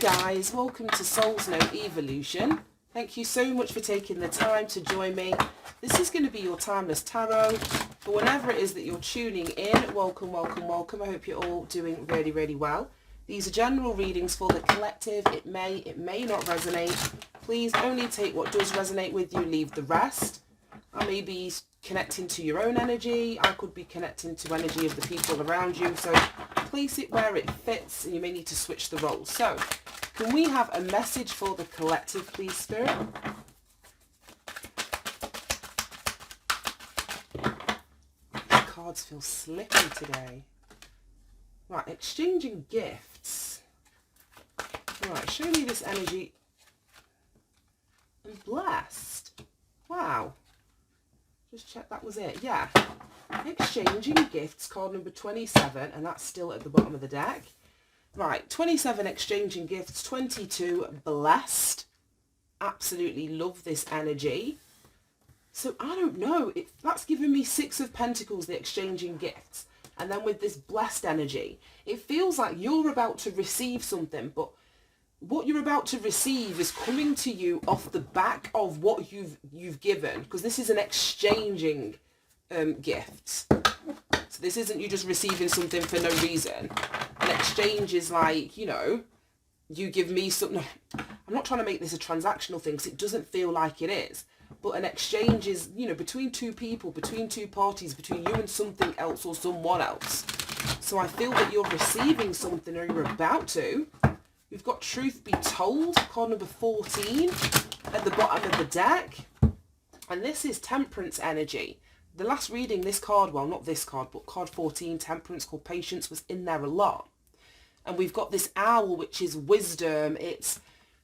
guys, welcome to Soul's No Evolution. Thank you so much for taking the time to join me. This is going to be your Timeless Tarot. For whenever it is that you're tuning in, welcome, welcome, welcome. I hope you're all doing really, really well. These are general readings for the collective. It may not resonate. Please only take what does resonate with you, leave the rest. I may be connecting to your own energy. I could be connecting to energy of the people around you. So place it where it fits, and you may need to switch the roles. So can we have a message for the collective, please, Spirit? The cards feel slippy today. Right, exchanging gifts. Right, show me this energy. And blessed. Wow. Just check that was it. Yeah. Exchanging gifts, card number 27, and that's still at the bottom of the deck. Right, 27 exchanging gifts, 22 blessed. Absolutely love this energy. So I don't know, that's giving me 6 of Pentacles, the exchanging gifts. And then with this blessed energy, it feels like you're about to receive something, but what you're about to receive is coming to you off the back of what you've given, because this is an exchanging gift. So this isn't you just receiving something for no reason. An exchange is like, you know, you give me something. I'm not trying to make this a transactional thing because it doesn't feel like it is. But an exchange is, you know, between two people, between two parties, between you and something else or someone else. So I feel that you're receiving something, or you're about to. We've got Truth Be Told, card number 14 at the bottom of the deck. And this is Temperance energy. The last reading, this card, well, not this card, but card 14, Temperance, called Patience, was in there a lot. And we've got this owl, which is wisdom. It's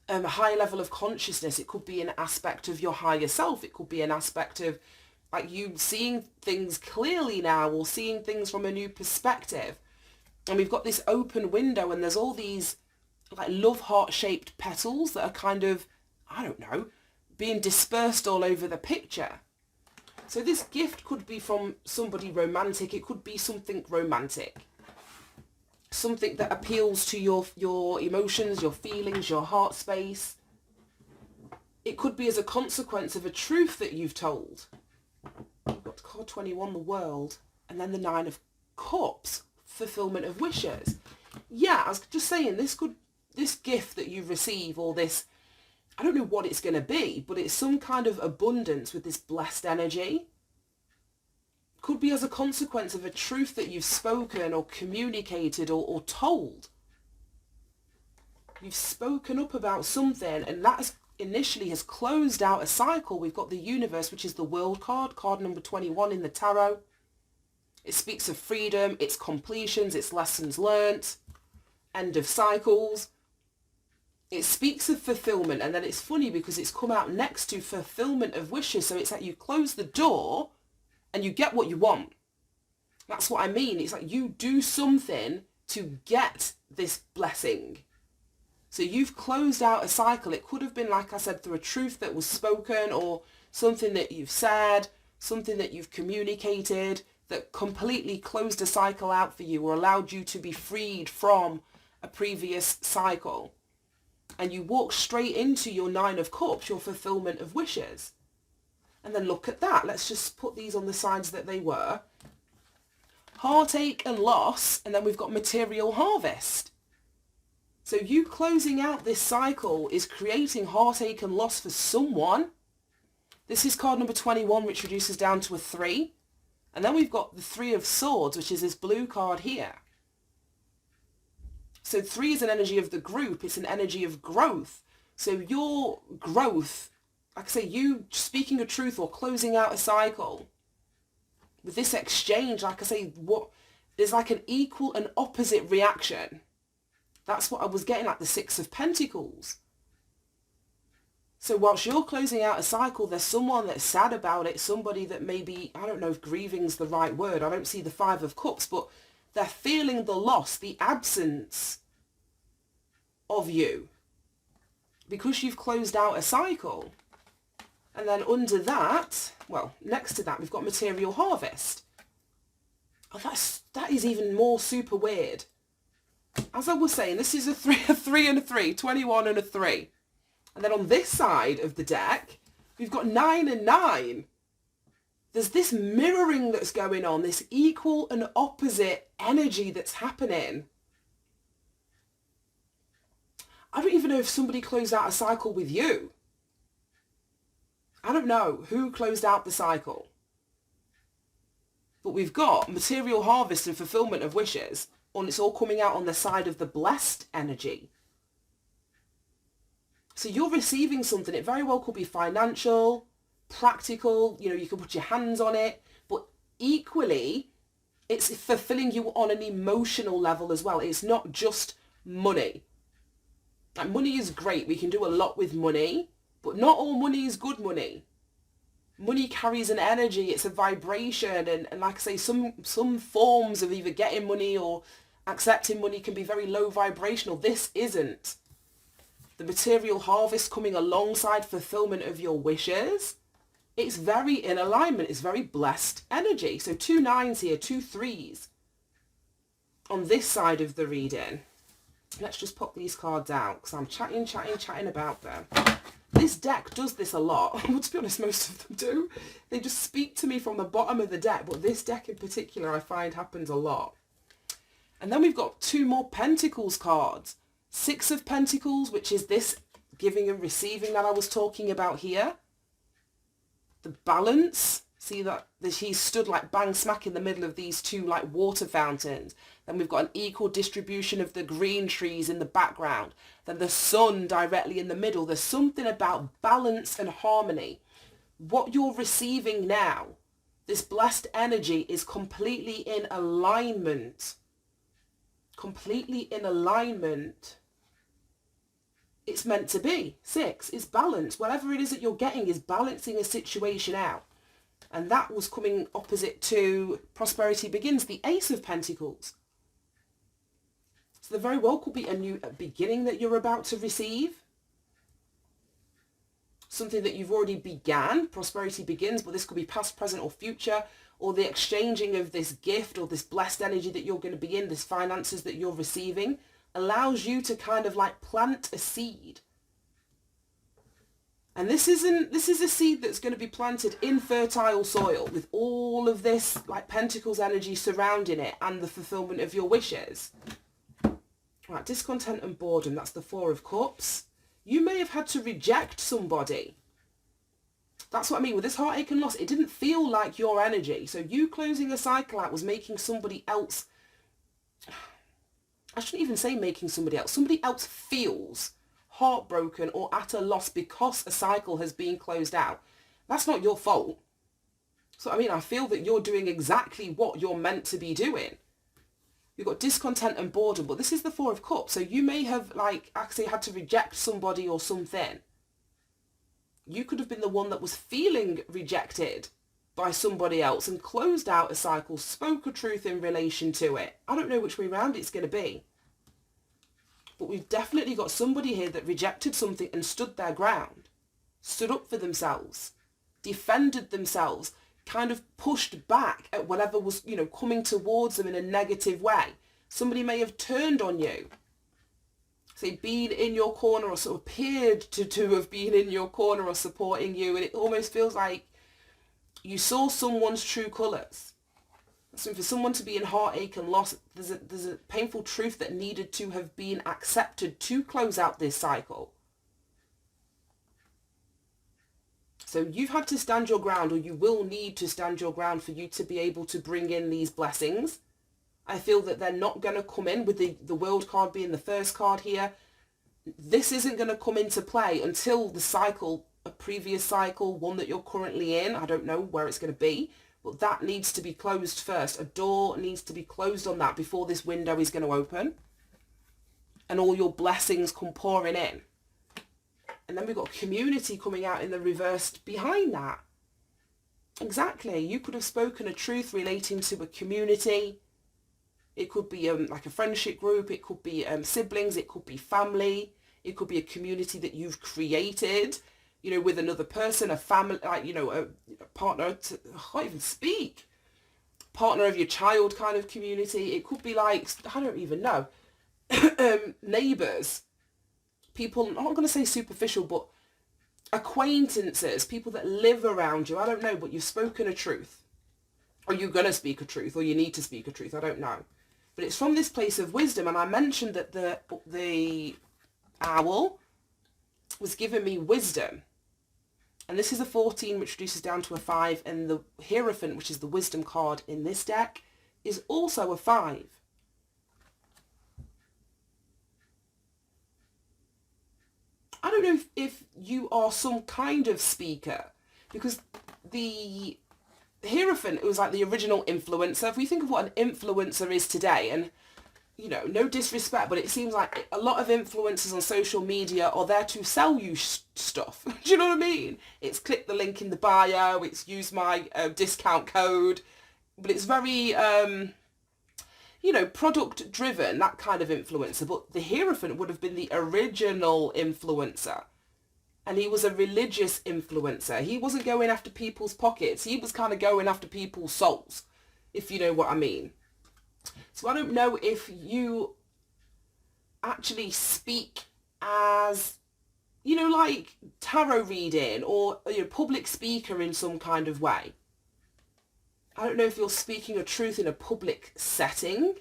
a high level of consciousness. It could be an aspect of your higher self. It could be an aspect of like you seeing things clearly now, or seeing things from a new perspective. And we've got this open window, and there's all these like love heart shaped petals that are kind of, I don't know, being dispersed all over the picture. So this gift could be from somebody romantic. It could be something romantic. Something that appeals to your emotions, your feelings, your heart space. It could be as a consequence of a truth that you've told. We've got card 21, the World, and then the 9 of Cups, fulfillment of wishes. Yeah, I was just saying, this gift that you receive, or this, I don't know what it's going to be, but it's some kind of abundance with this blessed energy. Could be as a consequence of a truth that you've spoken or communicated or told. You've spoken up about something, and that initially has closed out a cycle. We've got the Universe, which is the World card, card number 21 in the tarot. It speaks of freedom, its completions, its lessons learnt, end of cycles. It speaks of fulfillment, and then it's funny because it's come out next to fulfillment of wishes. So it's like you close the door and you get what you want. That's what I mean. It's like you do something to get this blessing. So you've closed out a cycle. It could have been, like I said, through a truth that was spoken, or something that you've said, something that you've communicated that completely closed a cycle out for you, or allowed you to be freed from a previous cycle. And you walk straight into your 9 of Cups, your fulfillment of wishes. And then look at that. Let's just put these on the sides that they were. Heartache and loss, and then we've got material harvest. So you closing out this cycle is creating heartache and loss for someone. This is card number 21, which reduces down to a 3. And then we've got the 3 of Swords, which is this blue card here. So 3 is an energy of the group. It's an energy of growth. So your growth, like I say, you speaking a truth or closing out a cycle. With this exchange, like I say, there's like an equal and opposite reaction. That's what I was getting at, the 6 of Pentacles. So whilst you're closing out a cycle, there's someone that's sad about it. Somebody that maybe, I don't know if grieving's the right word. I don't see the 5 of Cups, but they're feeling the loss, the absence of you, because you've closed out a cycle. And then under that, well, next to that, we've got material harvest. Oh, that is even more super weird. As I was saying, this is a 3 and a 3, 21 and a 3. And then on this side of the deck, we've got 9 and 9. There's this mirroring that's going on, this equal and opposite energy that's happening. I don't even know if somebody closed out a cycle with you. I don't know who closed out the cycle. But we've got material harvest and fulfillment of wishes, and it's all coming out on the side of the blessed energy. So you're receiving something. It very well could be financial, practical, you can put your hands on it, but equally, it's fulfilling you on an emotional level as well. It's not just money. Like, money is great. We can do a lot with money, but not all money is good money. Money carries an energy, it's a vibration, and like I say, some forms of either getting money or accepting money can be very low vibrational. This isn't. The material harvest coming alongside fulfillment of your wishes, it's very in alignment, it's very blessed energy. So 2 9s here, 2 3s on this side of the reading. Let's just pop these cards out because I'm chatting about them. This deck does this a lot. Well, to be honest, most of them do. They just speak to me from the bottom of the deck, but this deck in particular I find happens a lot. And then we've got 2 more Pentacles cards. 6 of Pentacles, which is this giving and receiving that I was talking about here. The balance. See that he stood like bang smack in the middle of these 2 like water fountains. Then we've got an equal distribution of the green trees in the background. Then the sun directly in the middle. There's something about balance and harmony. What you're receiving now, this blessed energy, is completely in alignment. Completely in alignment. It's meant to be. 6 is balance. Whatever it is that you're getting is balancing a situation out. And that was coming opposite to Prosperity Begins, the Ace of Pentacles. So there very well could be a new beginning that you're about to receive. Something that you've already began, Prosperity Begins, but this could be past, present or future, or the exchanging of this gift or this blessed energy that you're going to be in, this finances that you're receiving, allows you to kind of like plant a seed. And this is a seed that's going to be planted in fertile soil with all of this like Pentacles energy surrounding it and the fulfillment of your wishes. Right, discontent and boredom, that's the 4 of Cups. You may have had to reject somebody. That's what I mean with this heartache and loss. It didn't feel like your energy. So you closing a cycle out was making somebody else, I shouldn't even say making somebody else feels heartbroken or at a loss because a cycle has been closed out. That's not your fault. So I mean, I feel that you're doing exactly what you're meant to be doing. You've got discontent and boredom, but this is the 4 of Cups. So you may have like actually had to reject somebody or something. You could have been the one that was feeling rejected by somebody else and closed out a cycle, spoke a truth in relation to it. I don't know which way around it's going to be. But we've definitely got somebody here that rejected something and stood their ground, stood up for themselves, defended themselves, kind of pushed back at whatever was, coming towards them in a negative way. Somebody may have turned on you, say, been in your corner or sort of appeared to have been in your corner or supporting you. And it almost feels like you saw someone's true colours. So for someone to be in heartache and loss, there's a painful truth that needed to have been accepted to close out this cycle. So you've had to stand your ground, or you will need to stand your ground for you to be able to bring in these blessings. I feel that they're not going to come in with the World card being the first card here. This isn't going to come into play until the cycle, a previous cycle, one that you're currently in. I don't know where it's going to be. But that needs to be closed first. A door needs to be closed on that before this window is going to open. And all your blessings come pouring in. And then we've got community coming out in the reversed behind that. Exactly. You could have spoken a truth relating to a community. It could be like a friendship group. It could be siblings. It could be family. It could be a community that you've created, with another person, a family, a partner, I can't even speak, partner of your child kind of community. It could be like, I don't even know. neighbours, people, I'm not going to say superficial, but acquaintances, people that live around you. I don't know, but you've spoken a truth. Or you're going to speak a truth, or you need to speak a truth. I don't know. But it's from this place of wisdom. And I mentioned that the owl was giving me wisdom. And this is a 14, which reduces down to a 5. And the Hierophant, which is the wisdom card in this deck, is also a 5. I don't know if you are some kind of speaker, because the Hierophant, it was like the original influencer. If we think of what an influencer is today, and, you know, no disrespect, but it seems like a lot of influencers on social media are there to sell you stuff. Do you know what I mean? It's click the link in the bio, it's use my discount code, but it's very, you know, product driven, that kind of influencer. But the Hierophant would have been the original influencer. And he was a religious influencer. He wasn't going after people's pockets. He was kind of going after people's souls, if you know what I mean. So I don't know if you actually speak as, you know, like tarot reading, or, you know, public speaker in some kind of way. I don't know if you're speaking a truth in a public setting.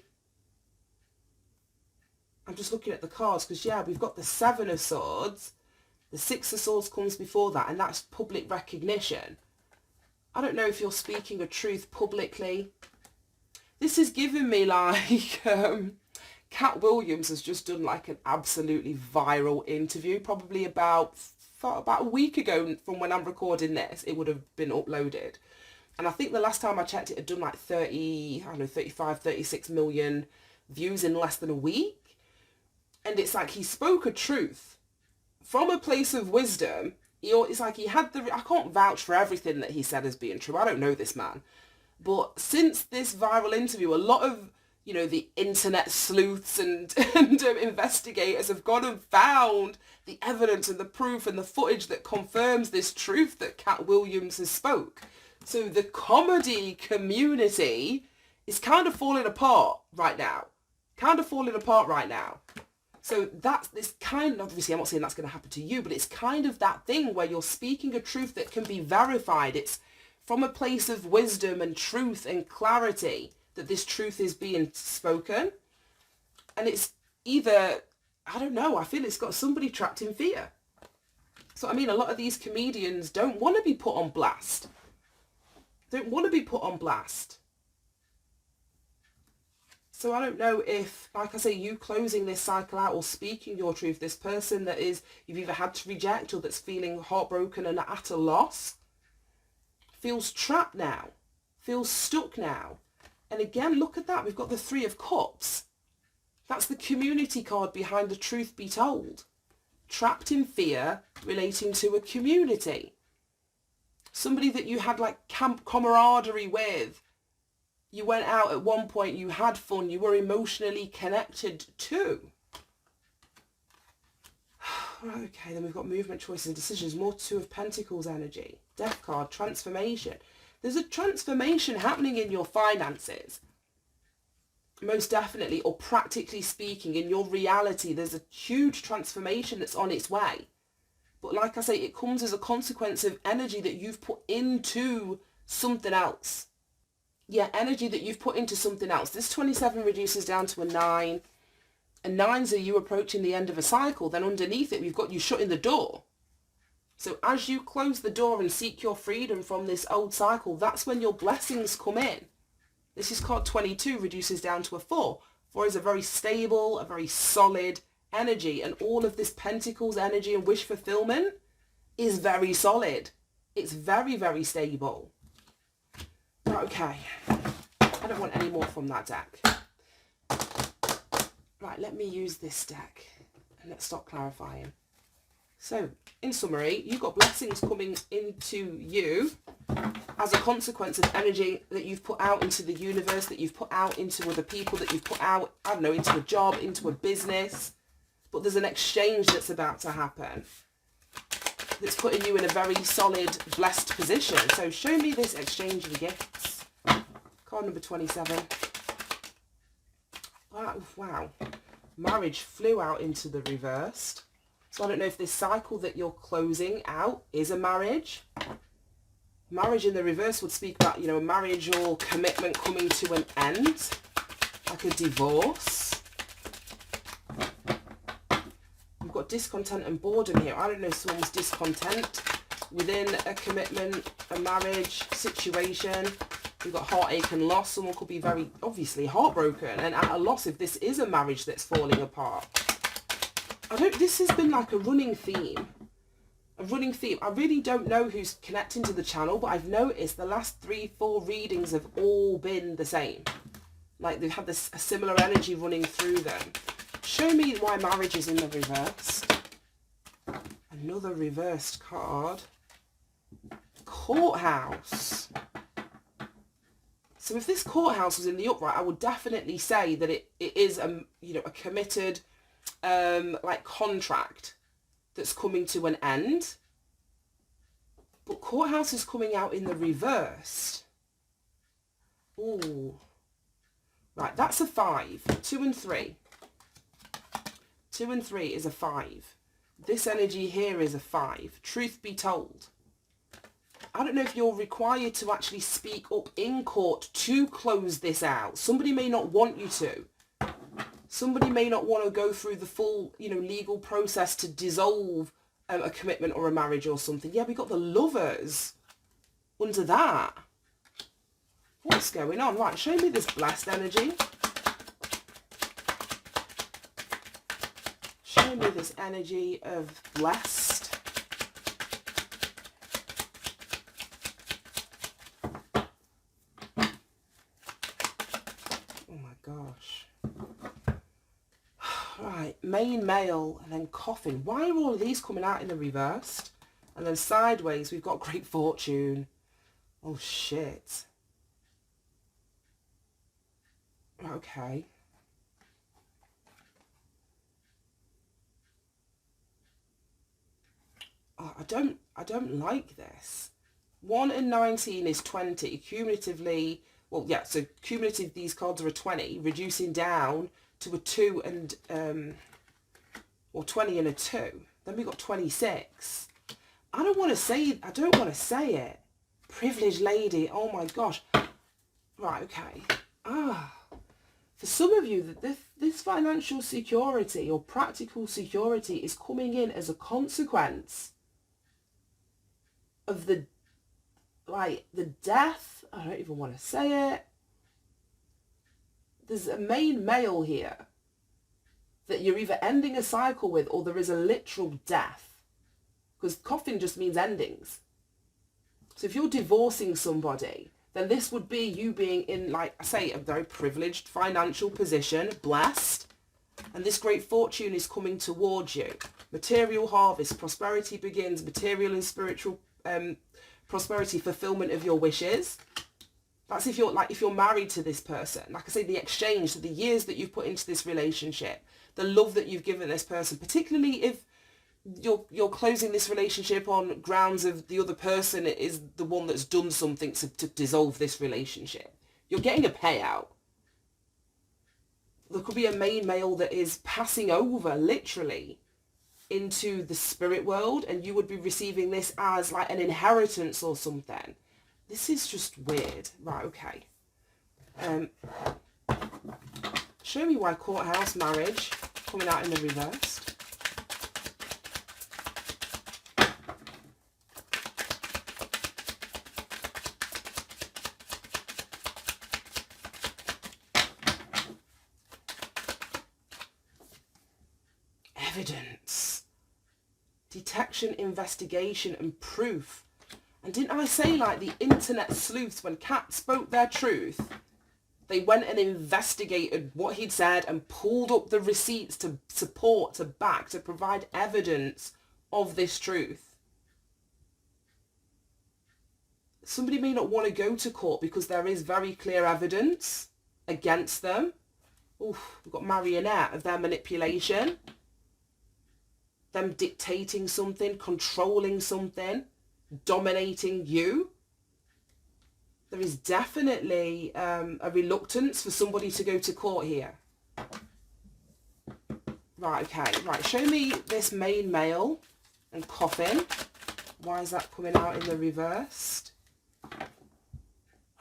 I'm just looking at the cards because, yeah, we've got the 7 of Swords. The 6 of Swords comes before that, and that's public recognition. I don't know if you're speaking a truth publicly. This is giving me like, Cat Williams has just done like an absolutely viral interview, probably about a week ago from when I'm recording this. It would have been uploaded. And I think the last time I checked, it had done like 35, 36 million views in less than a week. And it's like he spoke a truth from a place of wisdom. It's like he had I can't vouch for everything that he said as being true. I don't know this man. But since this viral interview, a lot of, you know, the internet sleuths and investigators have gone and found the evidence and the proof and the footage that confirms this truth that Cat Williams has spoke. So the comedy community is kind of falling apart right now. So that's this kind of, obviously I'm not saying that's going to happen to you, but it's kind of that thing where you're speaking a truth that can be verified. It's from a place of wisdom and truth and clarity that this truth is being spoken. And it's either, I don't know, I feel it's got somebody trapped in fear. So, I mean, a lot of these comedians don't want to be put on blast. So I don't know if, like I say, you closing this cycle out or speaking your truth, this person that is, you've either had to reject or that's feeling heartbroken and at a loss, feels trapped now, feels stuck now. And again, look at that. We've got the 3 of Cups. That's the community card behind the truth be told. Trapped in fear relating to a community. Somebody that you had like camp camaraderie with. You went out at one point, you had fun, you were emotionally connected to. Okay, then we've got movement, choices and decisions. More 2 of Pentacles energy. Death card, transformation. There's a transformation happening in your finances. Most definitely, or practically speaking, in your reality, there's a huge transformation that's on its way. But like I say, it comes as a consequence of energy that you've put into something else. Yeah, energy that you've put into something else. This 27 reduces down to a 9. And 9s are you approaching the end of a cycle. Then underneath it, we've got you shutting the door. So as you close the door and seek your freedom from this old cycle, that's when your blessings come in. This is card 22, reduces down to a 4. 4 is a very stable, a very solid energy. And all of this Pentacles energy and wish fulfillment is very solid. It's very, very stable. Okay, I don't want any more from that deck. Right, let me use this deck and let's stop clarifying. So, in summary, you've got blessings coming into you as a consequence of energy that you've put out into the universe, that you've put out into other people, that you've put out, I don't know, into a job, into a business. But there's an exchange that's about to happen that's putting you in a very solid, blessed position. So show me this exchange of gifts. Card number 27. Wow. Marriage flew out into the reversed. So I don't know if this cycle that you're closing out is a marriage. Marriage in the reverse would speak about, you know, a marriage or commitment coming to an end, like a divorce. We've got discontent and boredom here. I don't know if someone's discontent within a commitment, a marriage situation. We've got heartache and loss. Someone could be very obviously heartbroken and at a loss if this is a marriage that's falling apart. This has been like a running theme. I really don't know who's connecting to the channel, but I've noticed the last 3-4 readings have all been the same. Like they've had a similar energy running through them. Show me why marriage is in the reversed. Another reversed card. Courthouse. So if this courthouse was in the upright, I would definitely say that it is a committed like contract that's coming to an end. But courthouse is coming out in the reverse. Ooh. Right, that's a 5. 2 and 3. 2 and 3 is a 5. This energy here is a 5. Truth be told, I don't know if you're required to actually speak up in court to close this out. Somebody may not want you to. Somebody may not want to go through the full, legal process to dissolve a commitment or a marriage or something. Yeah, we got the Lovers under that. What's going on? Right, show me this blessed energy. Show me this energy of blessed. Gosh. Right, main male and then coffin. Why are all of these coming out in the reversed? And then sideways we've got great fortune. Oh shit. Okay. Oh, I don't like this. 1 and 19 is 20. Cumulatively, well, yeah, so cumulative, these cards are a 20, reducing down to a 2 and, or 20 and a 2. Then we got 26. I don't want to say it. Privileged lady, oh my gosh. Right, okay. For some of you, this financial security or practical security is coming in as a consequence of the death. I don't even want to say it. There's a main male here that you're either ending a cycle with, or there is a literal death. Because coffin just means endings. So if you're divorcing somebody, then this would be you being in, like I say, a very privileged financial position, blessed. And this great fortune is coming towards you. Material harvest, prosperity begins, material and spiritual prosperity, fulfillment of your wishes. That's if you're married to this person. Like I say, the exchange, the years that you've put into this relationship, the love that you've given this person, particularly if you're closing this relationship on grounds of the other person is the one that's done something to dissolve this relationship. You're getting a payout. There could be a main male that is passing over, literally, into the spirit world, and you would be receiving this as like an inheritance or something. This is just weird. Right, okay. Show me why courthouse marriage coming out in the reversed. Evidence. Detection, investigation and proof. And didn't I say, like, the internet sleuths, when Kat spoke their truth, they went and investigated what he'd said and pulled up the receipts to support, to back, to provide evidence of this truth. Somebody may not want to go to court because there is very clear evidence against them. Oof, we've got marionette of their manipulation. Them dictating something, controlling something, dominating you. There is definitely a reluctance for somebody to go to court here. Right, okay. Right, show me this main male and coffin. Why is that coming out in the reversed?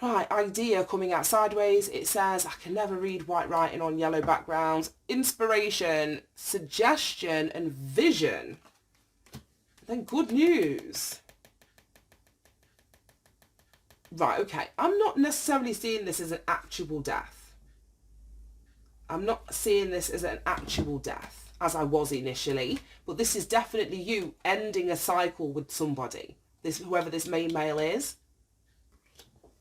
Right, idea coming out sideways. It says, I can never read white writing on yellow backgrounds. Inspiration, suggestion, and vision. Then good news. Right, okay. I'm not necessarily seeing this as an actual death. I'm not seeing this as an actual death, as I was initially. But this is definitely you ending a cycle with somebody. This, whoever this main male is.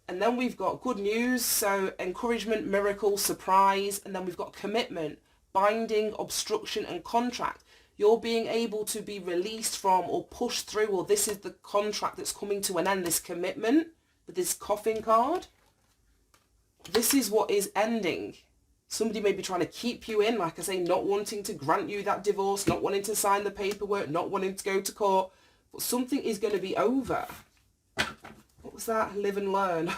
And then we've got good news, so encouragement, miracle, surprise. And then we've got commitment, binding, obstruction, and contract. You're being able to be released from or pushed through, or this is the contract that's coming to an end, this commitment with this coffin card. This is what is ending. Somebody may be trying to keep you in, like I say, not wanting to grant you that divorce, not wanting to sign the paperwork, not wanting to go to court. But something is going to be over. What was that? Live and learn.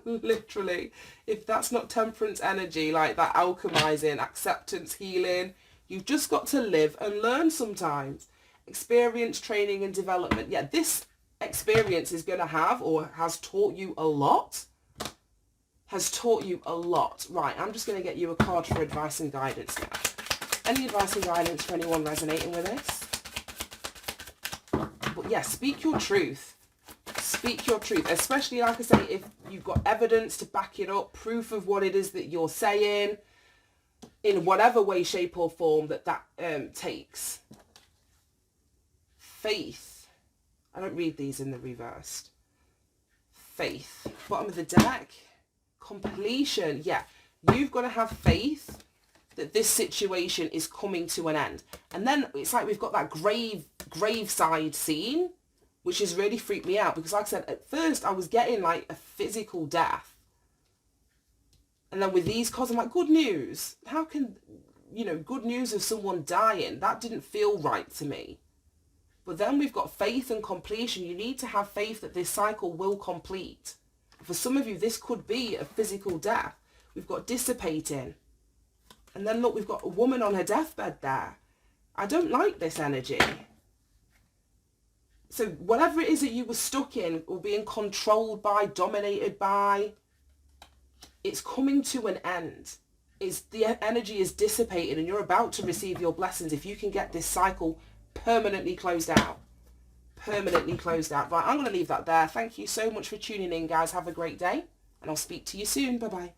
Literally. If that's not temperance energy, like that alchemizing, acceptance, healing, you've just got to live and learn sometimes. Experience, training and development. Yeah, this experience is going to have, or has taught you a lot. Has taught you a lot. Right, I'm just going to get you a card for advice and guidance now. Any advice and guidance for anyone resonating with this? But yeah, speak your truth. Speak your truth, especially, like I say, if you've got evidence to back it up, proof of what it is that you're saying, in whatever way, shape or form that takes. Faith. I don't read these in the reversed. Faith. Bottom of the deck. Completion. Yeah, you've got to have faith that this situation is coming to an end. And then it's like we've got that graveside scene, which has really freaked me out, because like I said, at first I was getting like a physical death. And then with these cards, I'm like, good news. How can, you know, good news of someone dying? That didn't feel right to me. But then we've got faith and completion. You need to have faith that this cycle will complete. For some of you, this could be a physical death. We've got dissipating. And then look, we've got a woman on her deathbed there. I don't like this energy. So whatever it is that you were stuck in or being controlled by, dominated by, it's coming to an end. The energy is dissipated and you're about to receive your blessings if you can get this cycle permanently closed out. Permanently closed out. Right, I'm going to leave that there. Thank you so much for tuning in, guys. Have a great day and I'll speak to you soon. Bye-bye.